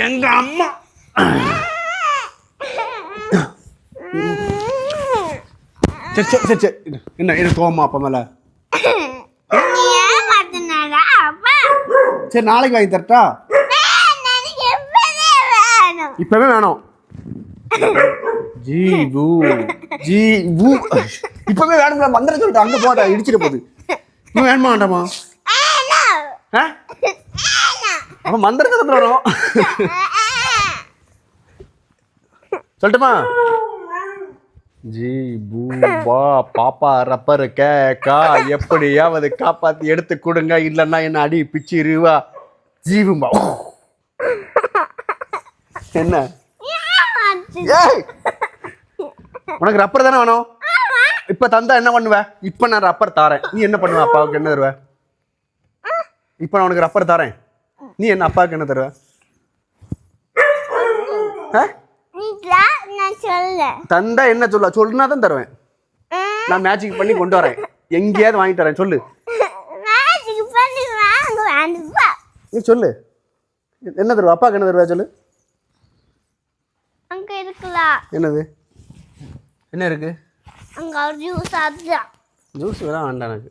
எங்க அம்மா சரி சரி சரி சரி என்ன என்ன கோவமா அப்பா மேல சரி நாளைக்கு வாங்கி தரட்டா இப்பவே வேணும் ஜீவு ஜீவு இப்பவே வேணும் வந்துட சொல்லிட்டு அங்க போதா இடிச்சிட்டு போகுது இன்னும் வேணுமா வேண்டாமா அப்ப மந்திரத்தை வரும் சொல்லட்டுமா ஜி பூபா பாப்பா ரப்பர் கேக்கா எப்படியாவது காப்பாத்தி எடுத்து கொடுங்க இல்லைன்னா என்ன அடி பிச்சிருவா ஜீவும்பா என்ன உனக்கு ரப்பர் தானே வேணும் இப்ப தந்தா என்ன பண்ணுவ இப்ப நான் ரப்பர் தாரேன் நீ என்ன பண்ணுவ அப்பாவுக்கு என்ன தருவ இப்ப நான் உனக்கு ரப்பர் தாரேன் நீ என்ன அப்பாவுக்கு என்ன தருவ தந்தா என்ன சொல்ல சொல்லுனா தான் தருவேன் நான் மேஜிக் பண்ணி கொண்டு வரேன் எங்கேயாவது வாங்கிட்டு வரேன் சொல்லு நீ சொல்லு என்ன தருவா அப்பாவுக்கு என்ன தருவா சொல்லு என்னது என்ன இருக்கு ஜூஸ் வேணாம் வேண்டாம் எனக்கு